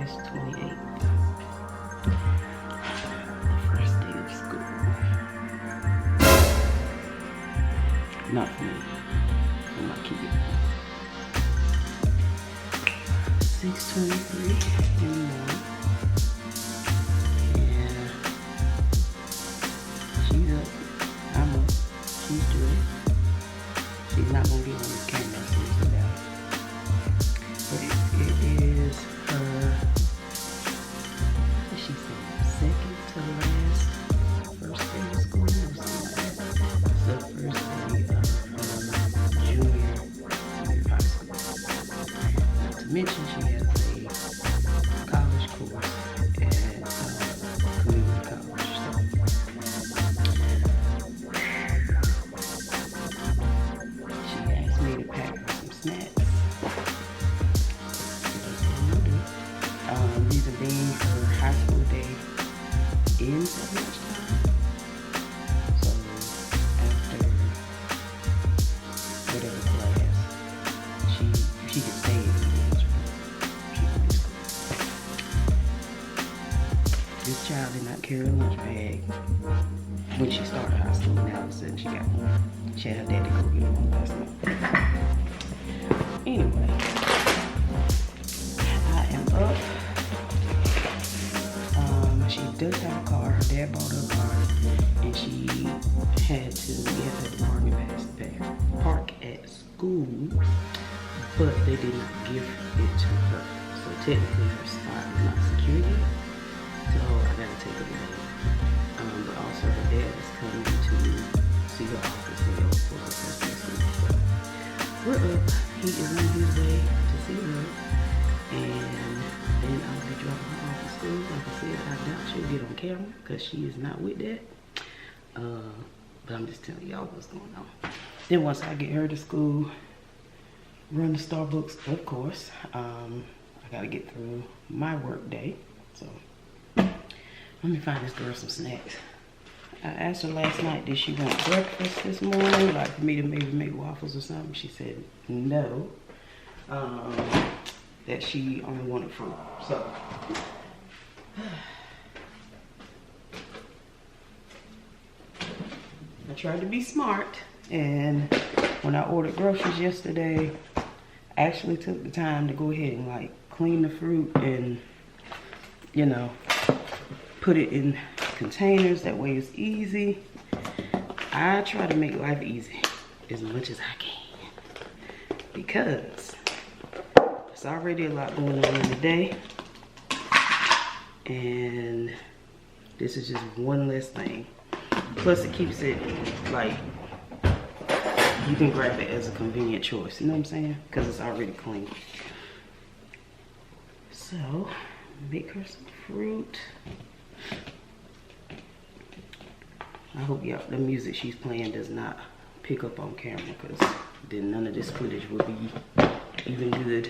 August 28th. The first day of school. Not for me, for my kid. 6:23 in the morning. And she's up. I'm up. She's doing. She's not gonna be on the camera today. But it is her, what she said, second to last first day of school or something like that. So first day of junior high school. Not to mention she has a college course at community college. So she asked me to pack her some snacks. Reason being her high school day ends at lunchtime. So after whatever class, she can stay in lunch, but she can be school. This child did not carry a lunch bag when she started high school. Now all of a sudden she got one. She had her daddy go get one last night. Anyway, I am up. She does have a car. Her dad bought her a car, and we had to park at school, but they did not give it to her. So technically her spot is not secure yet. So I gotta take her away. But also her dad is coming to see her office for her first lesson. So we're up. He is on his way to see her, and then I'll be dropping her off at school. Like I said, I doubt she'll get on camera because she is not with that. But I'm just telling y'all what's going on. Then once I get her to school, run to Starbucks, of course. I gotta get through my work day. So let me find this girl some snacks. I asked her last night, did she want breakfast this morning? Like for me to maybe make waffles or something? She said no. That she only wanted fruit. So I tried to be smart, and when I ordered groceries yesterday, I actually took the time to go ahead and like clean the fruit and, you know, put it in containers. That way it's easy. I try to make life easy as much as I can because it's already a lot going on in the day, and this is just one less thing. Plus it keeps it like you can grab it as a convenient choice, you know what I'm saying? Because it's already clean. So make her some fruit. I hope y'all, the music she's playing does not pick up on camera, because then none of this footage will be even good.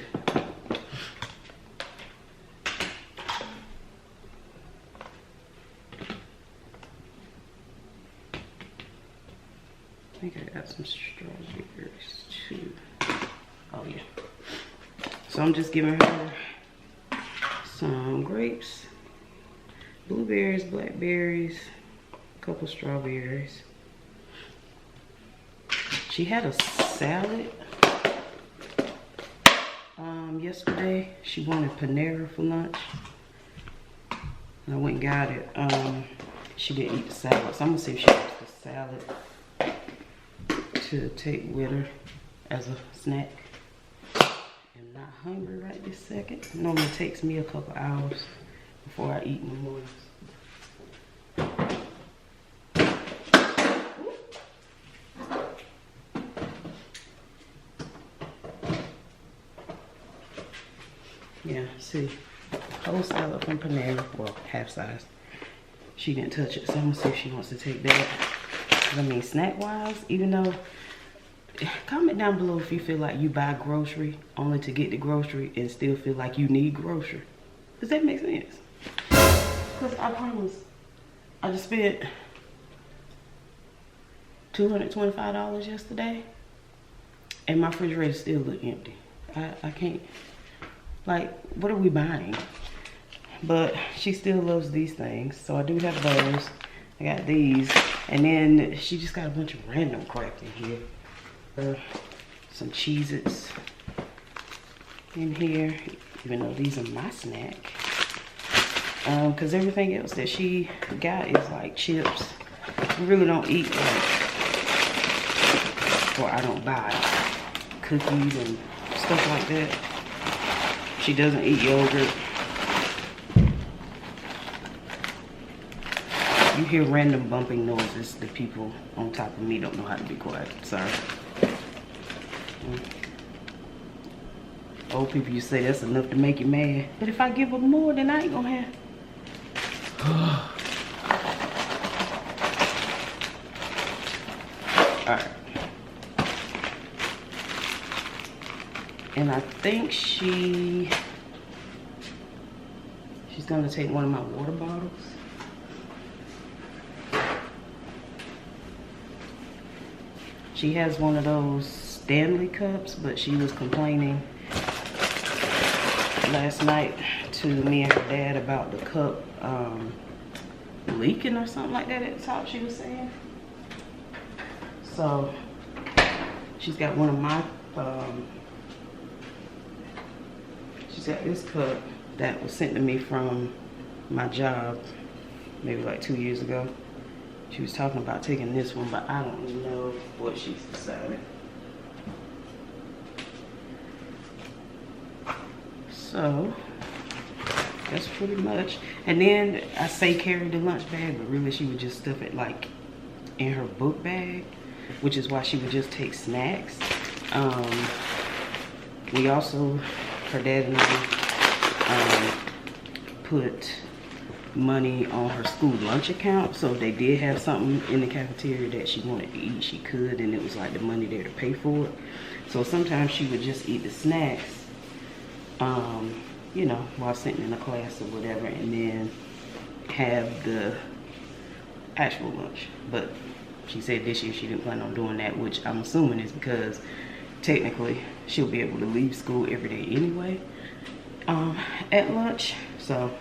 I think I got some strawberries too. Oh yeah. So I'm just giving her some grapes, blueberries, blackberries, a couple strawberries. She had a salad yesterday. She wanted Panera for lunch. I went and got it. She didn't eat the salad, so I'm gonna see if she wants the salad to take with her as a snack. I'm not hungry right this second. It normally takes me a couple hours before I eat in the mornings. Yeah, see, whole salad from Panera, well, half size. She didn't touch it, so I'm gonna see if she wants to take that. I mean, snack-wise, even though, comment down below if you feel like you buy grocery only to get the grocery and still feel like you need grocery. Does that make sense? Because I promise, I just spent $225 yesterday, and my refrigerator still look empty. I can't, like, what are we buying? but she still loves these things. So I do have those. I got these. And then she just got a bunch of random crap in here. Some Cheez-Its in here, even though these are my snack. Because everything else that she got is like chips. We really don't eat like, or I don't buy cookies and stuff like that. She doesn't eat yogurt. You hear random bumping noises. The people on top of me don't know how to be quiet. Sorry. Old people, you say that's enough to make you mad. But if I give them more, then I ain't gonna have. Alright. And I think she's gonna take one of my water bottles. She has one of those Stanley cups, but she was complaining last night to me and her dad about the cup leaking or something like that at the top, she was saying. So she's got one of my she's got this cup that was sent to me from my job maybe like 2 years ago. She was talking about taking this one, but I don't know what she's decided. So that's pretty much. And then I say carry the lunch bag, but really she would just stuff it like in her book bag, which is why she would just take snacks. We also, her dad and I put money on her school lunch account, so if they did have something in the cafeteria that she wanted to eat, she could, and it was like the money there to pay for it. So sometimes she would just eat the snacks, you know, while sitting in a class or whatever, and then have the actual lunch. But she said this year she didn't plan on doing that, which I'm assuming is because technically she'll be able to leave school every day anyway at lunch, so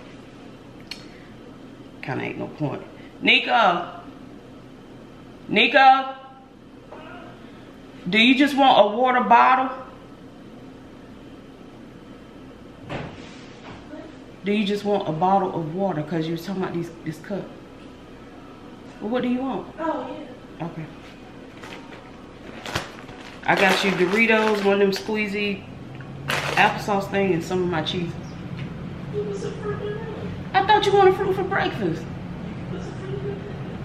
kind of ain't no point. Nico, do you just want a water bottle? Do you just want a bottle of water? Because you were talking about this cup. Well, what do you want? Oh, yeah. Okay. I got you Doritos, one of them squeezy applesauce thing, and some of my cheeses. I thought you wanted fruit for breakfast.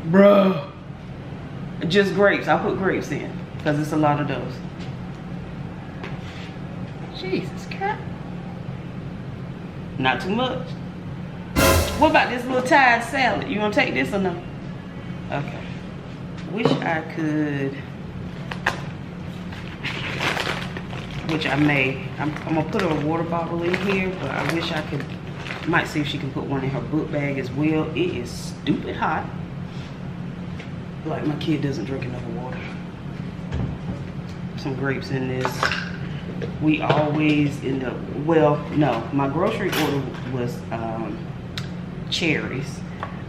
Bruh. Just grapes. I'll put grapes in because it's a lot of those. Jesus Christ. Not too much. What about this little Thai salad? You want to take this or no? Okay. Wish I could. Which I may. I'm going to put a water bottle in here, but I wish I could. Might see if she can put one in her book bag as well. It is stupid hot. Like my kid doesn't drink enough water. Some grapes in this. We always end up, well, no, my grocery order was cherries,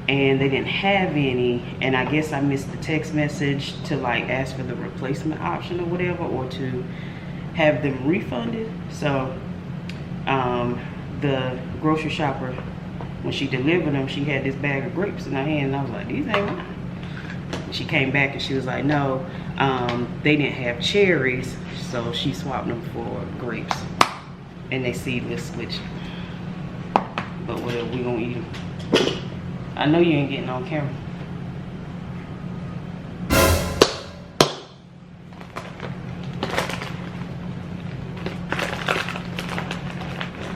and they didn't have any, and I guess I missed the text message to like ask for the replacement option or whatever, or to have them refunded. So the grocery shopper, when she delivered them, she had this bag of grapes in her hand, and I was like, these ain't mine. She came back and she was like, no, they didn't have cherries, so she swapped them for grapes, and they seedless, which, but whatever, we gonna eat them. I know you ain't getting on camera.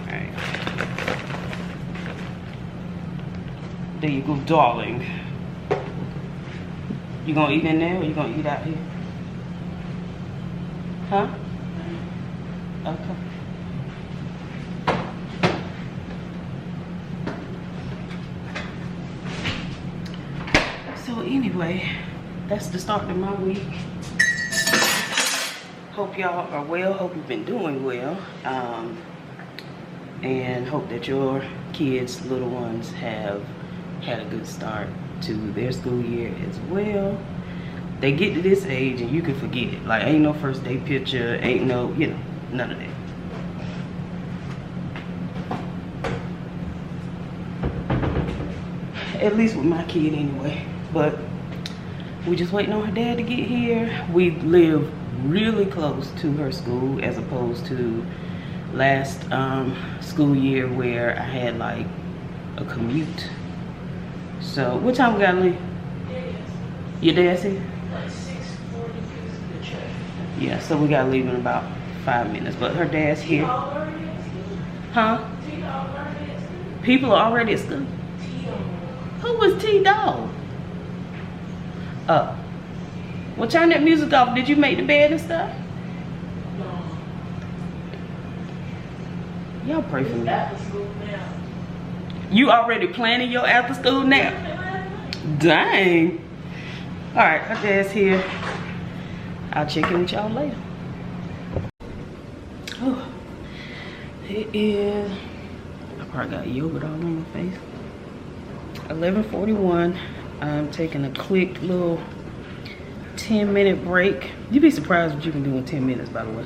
Alright. There you go, darling. You gonna eat in there or you gonna eat out here? Huh? Okay. So anyway, that's the start of my week. Hope y'all are well. Hope you've been doing well. and hope that your kids, little ones, have had a good start to their school year as well. They get to this age and you can forget it. Like, ain't no first day picture, ain't no, you know, none of that. At least with my kid anyway. But we just waiting on her dad to get here. We live really close to her school as opposed to last school year where I had like a commute. So what time we gotta leave? Your dad's here? Like 6:40 the traffic. Yeah, so we gotta leave in about 5 minutes. But her dad's here. Huh? People are already at school. Who was T-Dog? Well, turn that music off. Did you make the bed and stuff? No. Y'all pray for me. After school now. You already planning your after school nap? Dang. All right, her dad's here. I'll check in with y'all later. Oh, it is, I probably got yogurt all on my face. 11:41. I'm taking a quick little 10-minute break. You'd be surprised what you can do in 10 minutes, by the way.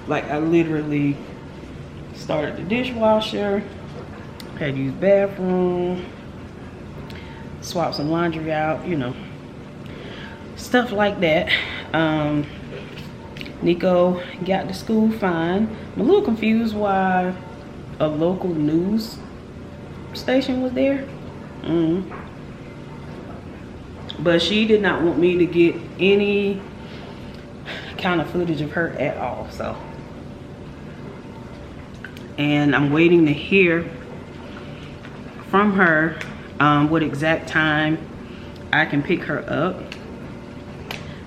Like, I literally started the dishwasher, had to use bathroom, swap some laundry out, you know, stuff like that. Nico got to school fine. I'm a little confused why a local news station was there. But she did not want me to get any kind of footage of her at all, so. And I'm waiting to hear from her what exact time I can pick her up.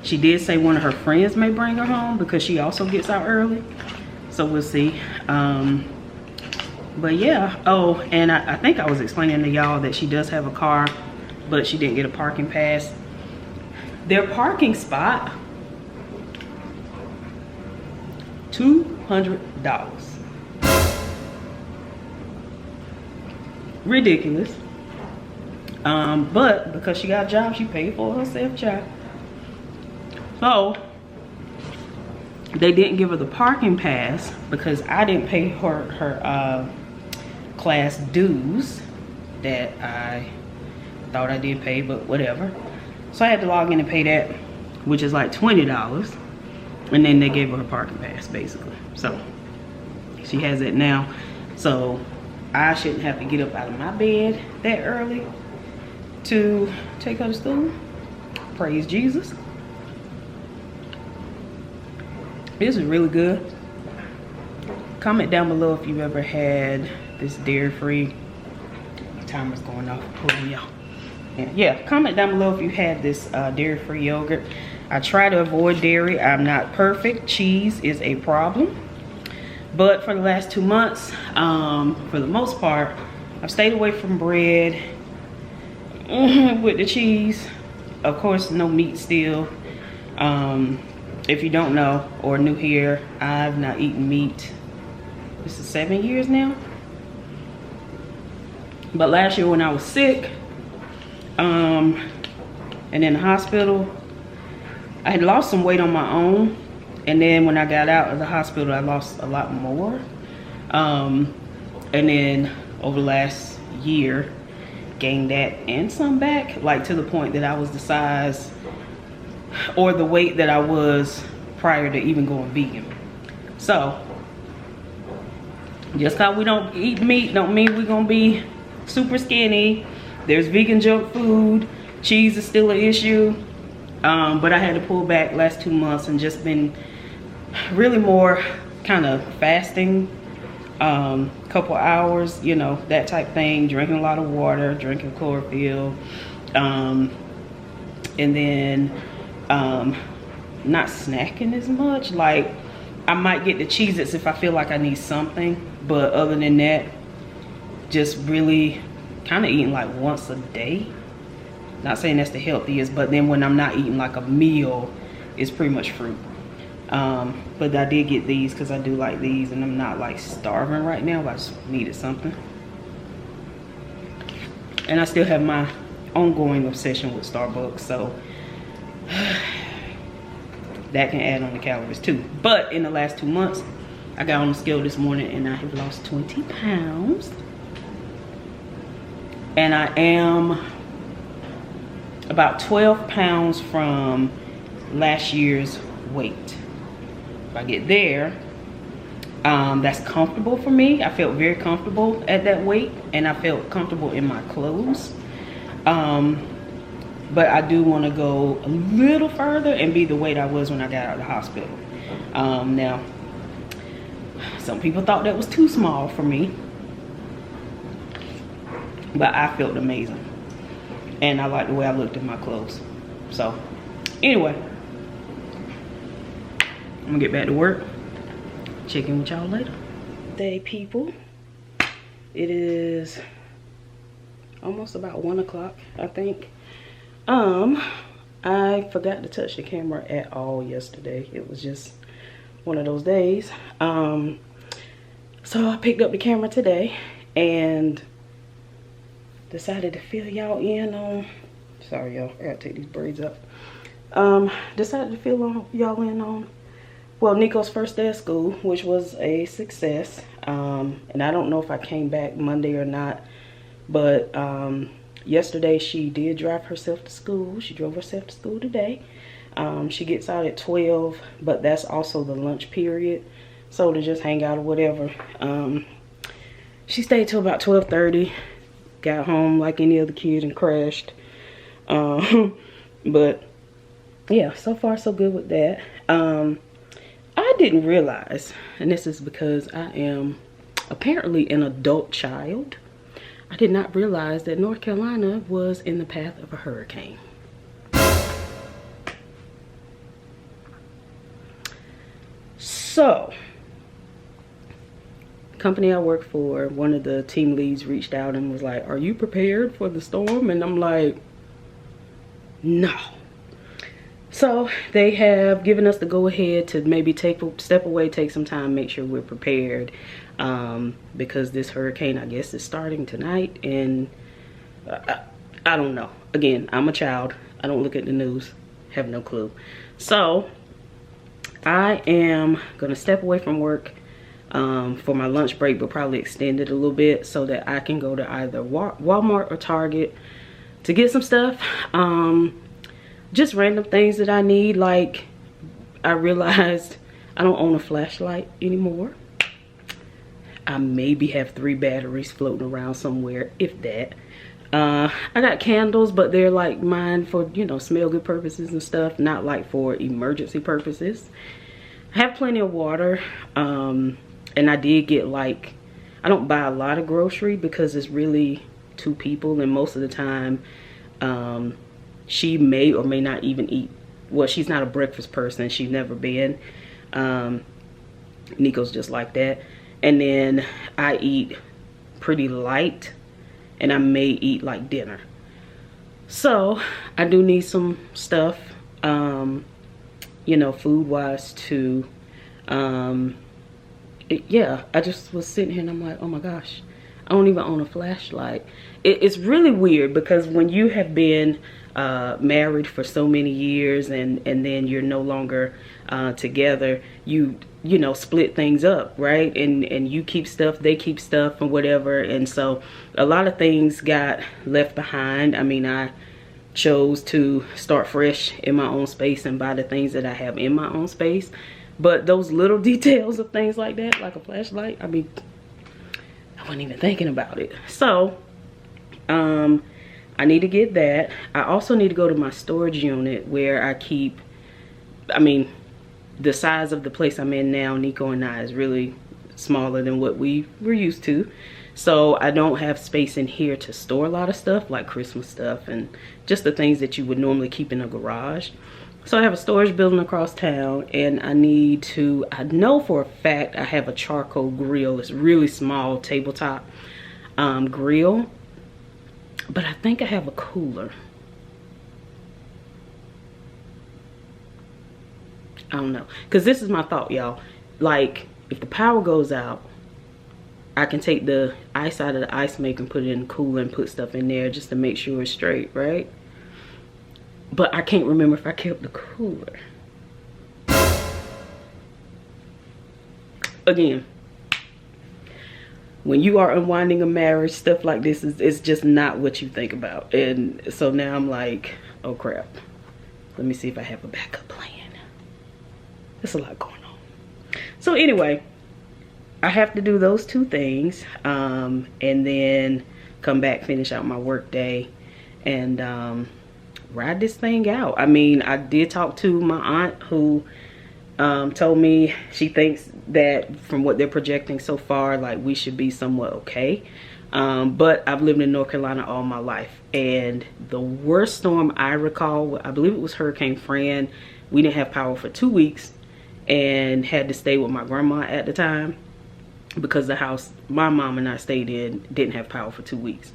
She did say one of her friends may bring her home because she also gets out early, so we'll see. But yeah, oh, and I think I was explaining to y'all that she does have a car, but she didn't get a parking pass. Their parking spot, $200. Ridiculous. But because she got a job, she paid for it herself, child. So they didn't give her the parking pass because I didn't pay her class dues that I thought I did pay, but whatever. So I had to log in and pay that, which is like $20, and then they gave her parking pass basically. So she has it now, so I shouldn't have to get up out of my bed that early to take her to school. Praise Jesus. This is really good. Comment down below if you've ever had this dairy-free. Timer's going off. Hold on, y'all. Yeah, comment down below if you had this dairy-free yogurt. I try to avoid dairy. I'm not perfect. Cheese is a problem. But for the last 2 months, for the most part, I've stayed away from bread with the cheese. Of course, no meat still. If you don't know or new here, I've not eaten meat. This is 7 years now. But last year when I was sick, and in the hospital, I had lost some weight on my own. And then when I got out of the hospital, I lost a lot more. And then over the last year, gained that and some back, like to the point that I was the size or the weight that I was prior to even going vegan. So just cause we don't eat meat don't mean we're gonna be super skinny. There's vegan junk food. Cheese is still an issue. But I had to pull back last 2 months and just been really more kind of fasting, couple hours, you know, that type thing, drinking a lot of water, drinking chlorophyll, and then not snacking as much. Like, I might get the Cheez-Its if I feel like I need something, but other than that, just really kind of eating like once a day. Not saying that's the healthiest, but then when I'm not eating like a meal, it's pretty much fruit. But I did get these because I do like these, and I'm not like starving right now, but I just needed something. And I still have my ongoing obsession with Starbucks, so that can add on the calories too. But in the last 2 months, I got on the scale this morning and I have lost 20 pounds. And I am about 12 pounds from last year's weight. If I get there, that's comfortable for me. I felt very comfortable at that weight, and I felt comfortable in my clothes. But I do want to go a little further and be the weight I was when I got out of the hospital. Now, some people thought that was too small for me, but I felt amazing, and I like the way I looked in my clothes. So anyway, I'm gonna get back to work. Check in with y'all later. Day, people. It is almost about 1 o'clock, I think. I forgot to touch the camera at all yesterday. It was just one of those days. So I picked up the camera today and decided to fill y'all in on, sorry y'all, I gotta take these braids up. Decided to fill y'all in on, well, Nico's first day of school, which was a success. And I don't know if I came back Monday or not, but yesterday she did drive herself to school. She drove herself to school today. She gets out at 12, but that's also the lunch period. So to just hang out or whatever. She stayed till about 12:30. Got home like any other kid and crashed. But yeah, so far so good with that. I didn't realize, and this is because I am apparently an adult child, I did not realize that North Carolina was in the path of a hurricane. So, the company I work for, one of the team leads reached out and was like, "Are you prepared for the storm?" And I'm like, no. So they have given us the go ahead to maybe step away, take some time, make sure we're prepared, because this hurricane, I guess, is starting tonight. And I don't know. Again, I'm a child. I don't look at the news. Have no clue. So I am gonna step away from work for my lunch break, but probably extend it a little bit so that I can go to either Walmart or Target to get some stuff. Just random things that I need. Like, I realized I don't own a flashlight anymore. I maybe have 3 batteries floating around somewhere, if that. I got candles, but they're like mine for, you know, smell good purposes and stuff, not like for emergency purposes. I have plenty of water, and I did get, like, I don't buy a lot of grocery because it's really 2 people, and most of the time she may or may not even eat. Well, she's not a breakfast person. She's never been. Nico's just like that. And then I eat pretty light, and I may eat like dinner. So I do need some stuff, you know, food wise too. Yeah, I just was sitting here and I'm like, oh my gosh, I don't even own a flashlight. It's really weird because when you have been married for so many years and then you're no longer together, you know, split things up, right? And you keep stuff, they keep stuff and whatever. And so a lot of things got left behind. I mean, I chose to start fresh in my own space and buy the things that I have in my own space. But those little details of things like that, like a flashlight, I mean, I wasn't even thinking about it. So I need to get that. I also need to go to my storage unit where I keep, I mean, the size of the place I'm in now, Nico and I, is really smaller than what we're used to. So I don't have space in here to store a lot of stuff, like Christmas stuff and just the things that you would normally keep in a garage. So I have a storage building across town, and I need to, I know for a fact I have a charcoal grill. It's really small tabletop grill, but I think I have a cooler. I don't know. Because this is my thought, y'all. Like, if the power goes out, I can take the ice out of the ice maker and put it in the cooler and put stuff in there just to make sure it's straight, right? But I can't remember if I kept the cooler. Again, when you are unwinding a marriage, stuff like this is just not what you think about. And so now I'm like, oh crap. Let me see if I have a backup plan. There's a lot going on. So anyway, I have to do those 2 things. And then come back, finish out my work day, and ride this thing out. I mean, I did talk to my aunt who told me she thinks that from what they're projecting so far, like, we should be somewhat okay. But I've lived in North Carolina all my life, and the worst storm I recall, I believe it was Hurricane Fran. We didn't have power for 2 weeks and had to stay with my grandma at the time because the house my mom and I stayed in didn't have power for 2 weeks.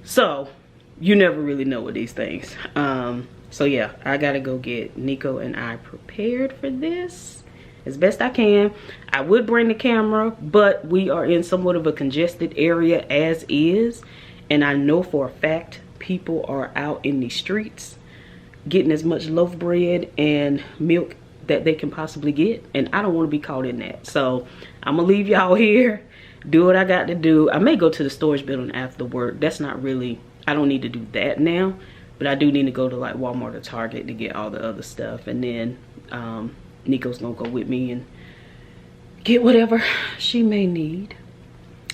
So you never really know with these things. So yeah, I gotta go get Nico and I prepared for this as best I can. I would bring the camera, but we are in somewhat of a congested area as is, and I know for a fact people are out in the streets getting as much loaf bread and milk that they can possibly get, and I don't want to be caught in that. So I'm gonna leave y'all here, do what I got to do. I may go to the storage building after work. That's not really, I don't need to do that now, but I do need to go to like Walmart or Target to get all the other stuff. And then Nico's gonna go with me and get whatever she may need.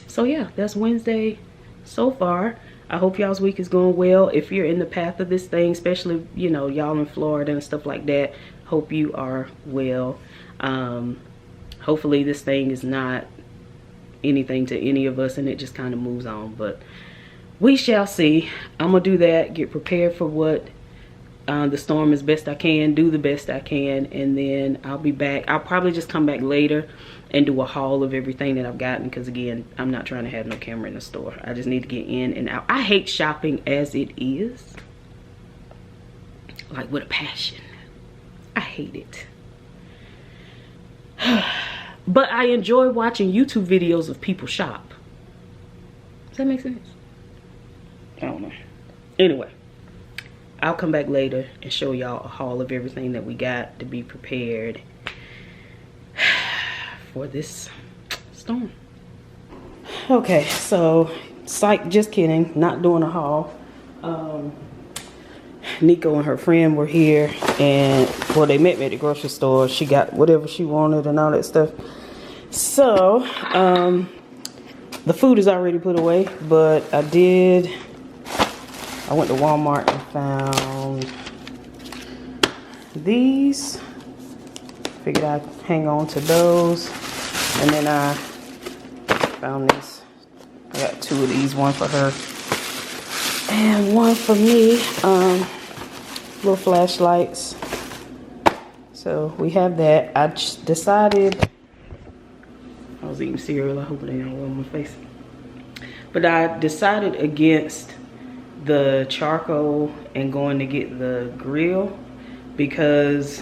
So yeah, that's Wednesday so far. I hope y'all's week is going well. If you're in the path of this thing, especially, you know, y'all in Florida and stuff like that, hope you are well. Hopefully this thing is not anything to any of us and it just kind of moves on, but we shall see. I'm gonna do that, get prepared for what the storm as best I can, do the best I can, and then I'll be back. I'll probably just come back later and do a haul of everything that I've gotten, because again, I'm not trying to have no camera in the store. I just need to get in and out. I hate shopping as it is, like with a passion. I hate it. But I enjoy watching YouTube videos of people shop. Does that make sense? I don't know. Anyway, I'll come back later and show y'all a haul of everything that we got to be prepared for this storm. Okay, so psych, just kidding, not doing a haul. Nico and her friend were here, and well, they met me at the grocery store. She got whatever she wanted and all that stuff. So the food is already put away, but I went to Walmart and found these. Figured I'd hang on to those. And then I found this. I got 2 of these, one for her and one for me. Little flashlights. So we have that. I just decided, I was eating cereal, I hope it ain't all over my face. But I decided against the charcoal and going to get the grill, because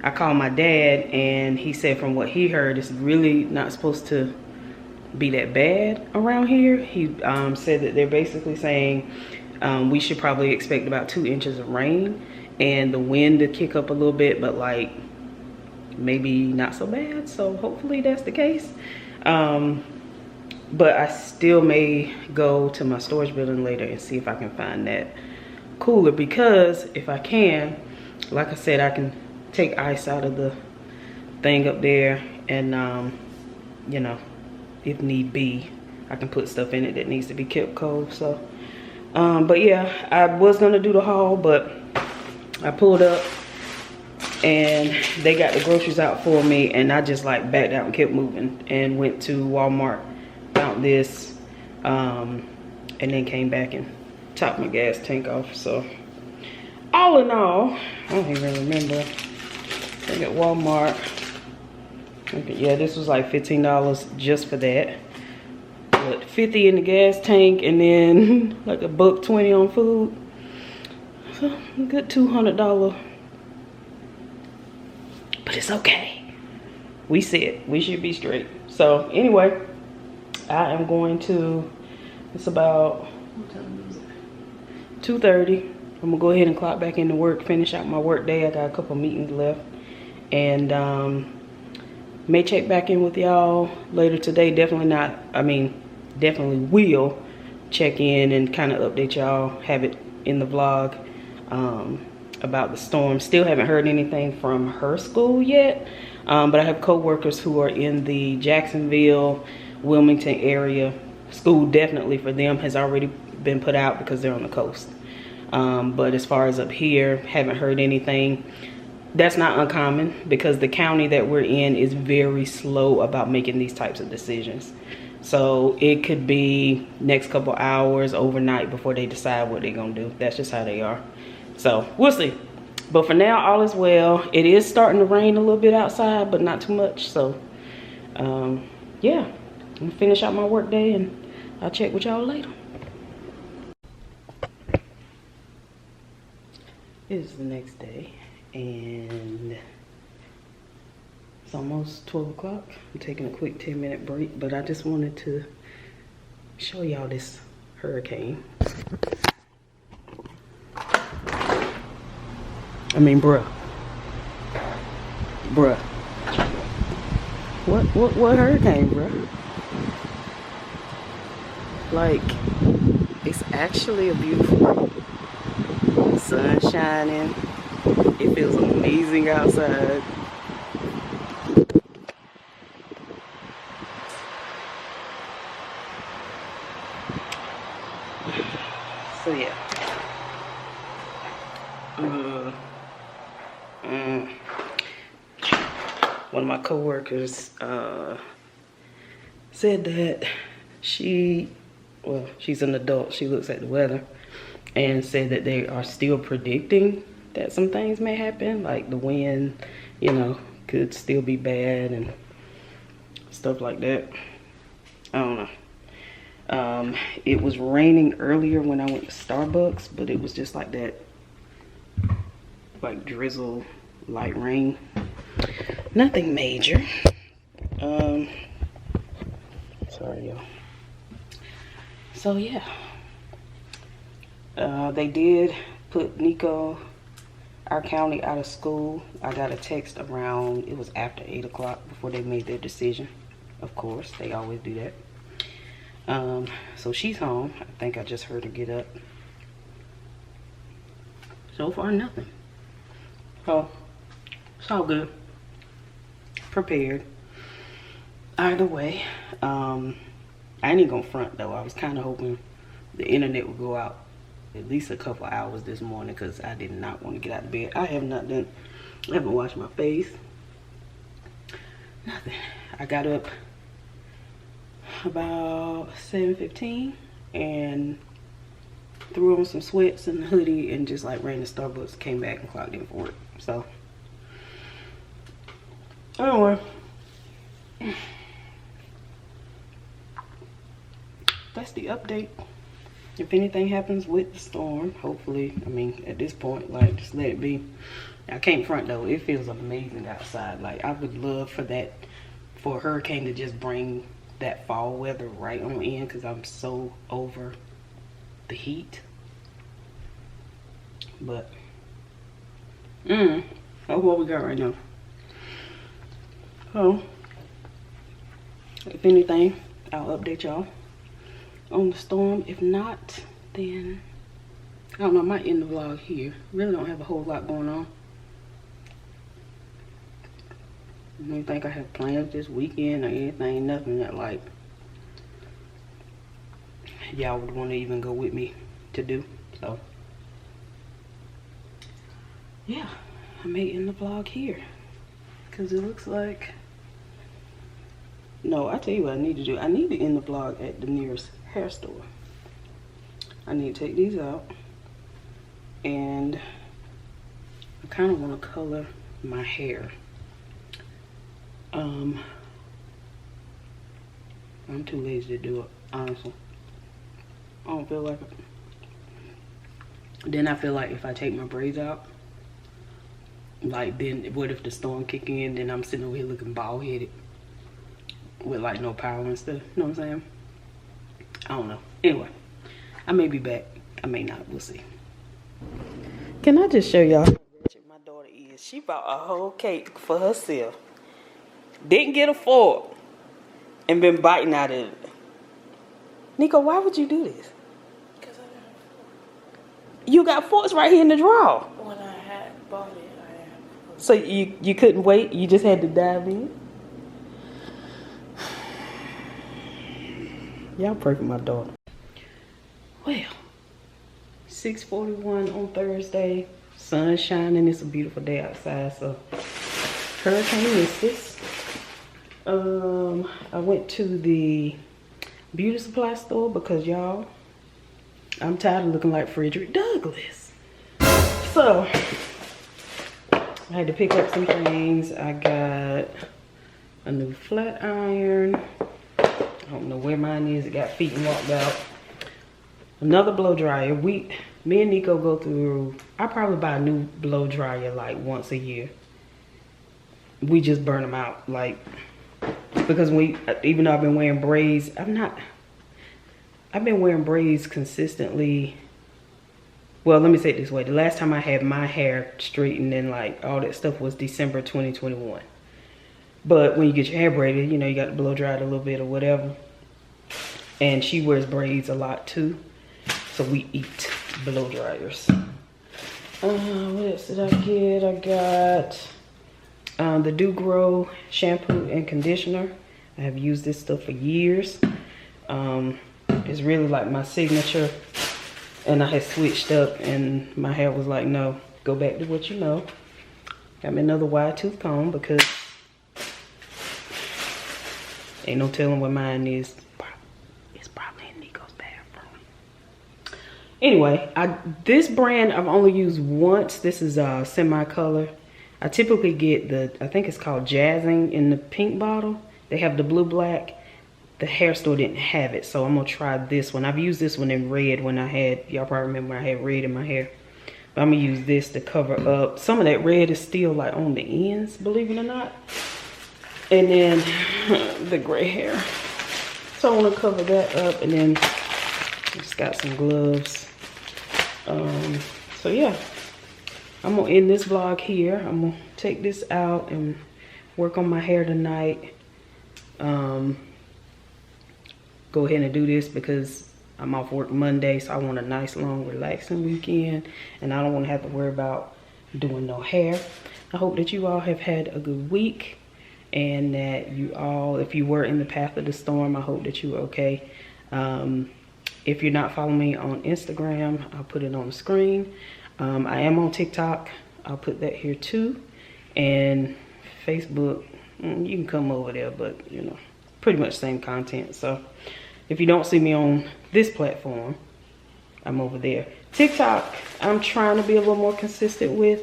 I called my dad and he said from what he heard, it's really not supposed to be that bad around here. He said that they're basically saying we should probably expect about 2 inches of rain and the wind to kick up a little bit, but like maybe not so bad. So hopefully that's the case. But I still may go to my storage building later and see if I can find that cooler, because if I can, like I said, I can take ice out of the thing up there, and you know, if need be, I can put stuff in it that needs to be kept cold. So but yeah, I was gonna do the haul, but I pulled up and they got the groceries out for me, and I just like backed out and kept moving and went to Walmart, found this, and then came back and topped my gas tank off. So all in all, I don't even remember, I think at Walmart, yeah, this was like $15 just for that. But $50 in the gas tank, and then like $1.20 on food. So a good $200 but it's okay. We said we should be straight. So anyway, I am going to, it's about, what time is it? 2:30. I'm gonna go ahead and clock back into work, finish out my work day. I got a couple meetings left, and may check back in with y'all later today. Definitely not, I mean, definitely will check in and kind of update y'all, have it in the vlog about the storm. Still haven't heard anything from her school yet, but I have co-workers who are in the Jacksonville, Wilmington area. School definitely for them has already been put out because they're on the coast. But as far as up here, haven't heard anything. That's not uncommon because the county that we're in is very slow about making these types of decisions. So it could be next couple hours, overnight before they decide what they're gonna do. That's just how they are. So we'll see. But for now, all is well. It is starting to rain a little bit outside, but not too much. So yeah, I'm gonna finish out my work day and I'll check with y'all later. It is the next day and it's almost 12 o'clock. I'm taking a quick 10-minute break, but I just wanted to show y'all this hurricane. I mean, bruh. What hurricane, bruh? Like, it's actually a beautiful day. Sun shining. It feels amazing outside. So yeah. One of my coworkers said that she's an adult. She looks at the weather and said that they are still predicting that some things may happen, like the wind, you know, could still be bad and stuff like that. I don't know. It was raining earlier when I went to Starbucks, but it was just like that, like drizzle, light rain. Nothing major. Sorry, y'all. So yeah. They did put Nico, our county, out of school. I got a text around, it was after 8 o'clock before they made their decision. Of course, they always do that. So she's home. I think I just heard her get up. So far, nothing. So, it's all good. Prepared. Either way, I ain't even gonna front though. I was kind of hoping the internet would go out at least a couple hours this morning because I did not want to get out of bed. I haven't washed my face. Nothing. I got up about 7:15 and threw on some sweats and a hoodie and just like ran to Starbucks, came back and clocked in for work. So anyway, that's the update. If anything happens with the storm, hopefully, I mean, at this point, like, just let it be. I can't front though, it feels amazing outside. Like, I would love for a hurricane to just bring that fall weather right on in, because I'm so over the heat. But that's what we got right now. So if anything, I'll update y'all on the storm. If not, then I don't know, I might end the vlog here. Really don't have a whole lot going on. I don't think I have plans this weekend or anything, nothing that like y'all would want to even go with me to do. So yeah, I may end the vlog here because it looks like, no, I tell you what I need to do. I need to end the vlog at the nearest hair store. I need to take these out, and I kind of want to color my hair. I'm too lazy to do it, honestly. I don't feel like it. Then I feel like if I take my braids out, Like, then what if the storm kick in, then I'm sitting over here looking bald headed with like no power and stuff. You know what I'm saying? I don't know. Anyway, I may be back. I may not. We'll see. Can I just show y'all how wretched my daughter is? She bought a whole cake for herself. Didn't get a fork and been biting out of it. Nico, why would you do this? Because I didn't have a fork. You got forks right here in the drawer. When I had bought it, I didn't have a fork. So you couldn't wait? You just had to dive in? Y'all pray for my daughter. Well, 6:41 on Thursday. Sun shining. It's a beautiful day outside. So hurricane misses. I went to the beauty supply store because y'all, I'm tired of looking like Frederick Douglass. So I had to pick up some things. I got a new flat iron. I don't know where mine is. It got feet and walked out. Another blow dryer. Me and Nico go through, I probably buy a new blow dryer like once a year. We just burn them out, like, because even though I've been wearing braids, I've been wearing braids consistently. Well, let me say it this way. The last time I had my hair straightened and like all that stuff was December 2021. But when you get your hair braided, you know, you got to blow dry it a little bit or whatever. And she wears braids a lot too. So we eat blow dryers. What else did I get? I got the Do Grow shampoo and conditioner. I have used this stuff for years. It's really like my signature. And I had switched up and my hair was like, no, go back to what you know. Got me another wide tooth comb because ain't no telling where mine is. It's probably in Nico's bathroom. Anyway, this brand I've only used once. This is a semi-color. I typically get I think it's called Jazzing in the pink bottle. They have the blue black. The hair store didn't have it, so I'm gonna try this one. I've used this one in red when y'all probably remember I had red in my hair. But I'm gonna use this to cover up. Some of that red is still like on the ends, believe it or not. And then the gray hair. So I wanna cover that up, and then just got some gloves. So yeah, I'm gonna end this vlog here. I'm gonna take this out and work on my hair tonight. Go ahead and do this because I'm off work Monday, so I want a nice long relaxing weekend and I don't want to have to worry about doing no hair. I hope that you all have had a good week and that you all, if you were in the path of the storm, I hope that you were okay. If you're not following me on Instagram, I'll put it on the screen. I am on TikTok. I'll put that here too. And Facebook, you can come over there, but you know, pretty much same content. So if you don't see me on this platform, I'm over there. TikTok, I'm trying to be a little more consistent with.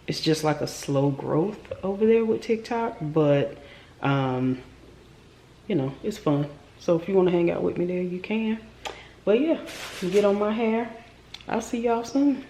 It's just like a slow growth over there with TikTok, but you know, it's fun. So if you want to hang out with me there, you can. But yeah, get on my hair. I'll see y'all soon.